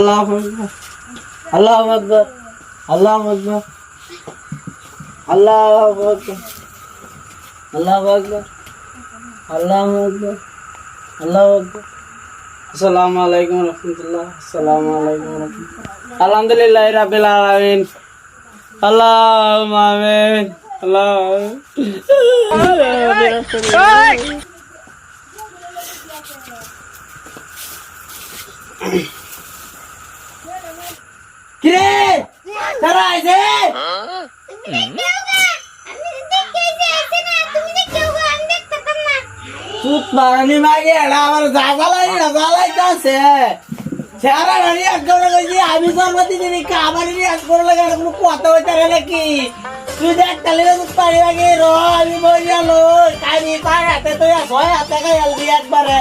আল্লাহু আকবার, আল্লাহু আকবার, আল্লাহু আকবার, আল্লাহু আকবার, আল্লাহু আকবার, আল্লাহু আকবার, আল্লাহু আকবার। আসসালামু আলাইকুম রাহমাতুল্লাহ। আসসালামু আলাইকুম রাহমাতুল্লাহ। আলহামদুলিল্লাহি রাব্বিল আলামিন। আল্লাহুম্মা আমিন। কিরে তারা আইছে সুত মারানি মাগে এরা আমার জাগালাইতাছে সারা রানি একদম কইছি আমি জন্মতি দিনি কাবারি আজ করে লাগা কোনো কথা হইতা রে নাকি তুই দেখ তাহলে সুত পারি লাগে র আমি বইয়ালো কানি পার হাতে তো হয় হাতে গায়াল দি একবারে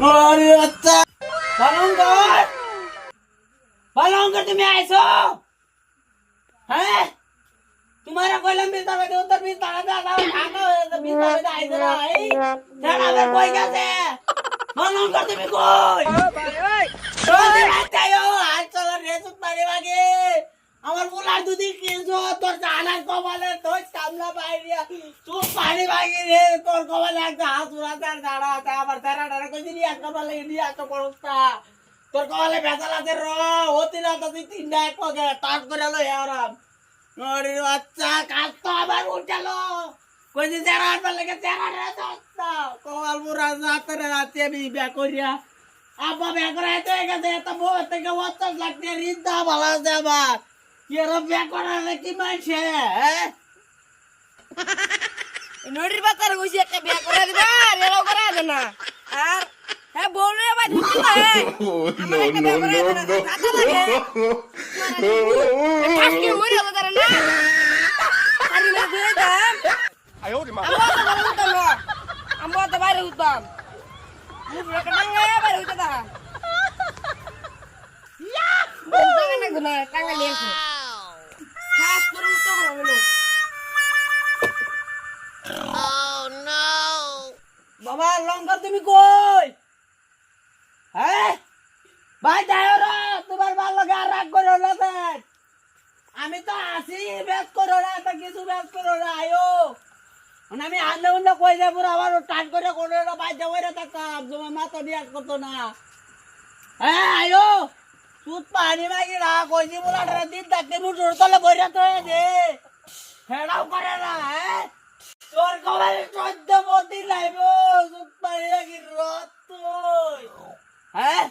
ওরে বাচ্চা বালঙ্গর তুমি আইছো হ্যাঁ तुम्हारा कोई लंबी तरह दे उधर भी तरह दे आता खाना तो भी तरह दे आई जरा आई तेरा में कोई कैसे मालूम कर तुम्हें कोई तो दिन आते हो आज चलो रेस उतारे वागे আমার বুলার দুদি কিনছো তোর জানার কপালে তোর সামলা বাইরিয়া তুই পানি ভাগি রে তোর কপালে একটা হাত উড়াতে দাঁড়া আছে আবার তেরা ডারে কই দিলি একটা কপালে ইন্ডিয়া একটা পড়তা তোর কপালে বেজাল আছে র হতি না তো তুই তিনটা এক পকে টাট করে লো হেরাম ওরে বাচ্চা কাল তো আবার উঠালো কই যে তেরা আটবার লাগে তেরা রে দস্তা কপাল পুরা রাতে রাতে আমি বিয়া করিয়া আব্বা বিয়া করে এত গেছে এত বউ থেকে ওত লাগতে রিদা ভালো আছে আবার এরা বিয়া করালে কি মাইছে হ্যাঁ নোটির বাচ্চার কইছি একটা বিয়া করে দিবা রেলো করে দে না আর হ্যাঁ বউরে ভাই ধুতি না হে নো নো নো আজকে মরে গেল তারা না আরে না দিয়ে দাম আয় ওরে মা আমরা তো বাইরে উঠতাম মুখে কাটাঙ্গা বাইরে উঠতাম ইয়া বলতে না গুনা টাঙ্গা লিয়েছে খাস করে উঠতে হলো বাবা লঙ্কা তুমি কই হ্যাঁ ভাই যাও রে তোমার ভালো লাগে আর রাগ করো না আমি তো আসি বেশ করো না তো কিছু বেশ করো না আয়ো মানে আমি আনলে উনলে কই যাবো আবার টান করে করে ভাই যাবো রে তাকাম তোমার মাথা দিয়ে করতো না হ্যাঁ আয়ো সুদ পানি মাগি না কইছি বলা দিন থাকতে মুঠোর তলে বইরা তো দে হেড়াও করে না হ্যাঁ তোর কবালে 14 মতি লাইবো সুদ পানি মাগি রত হ্যাঁ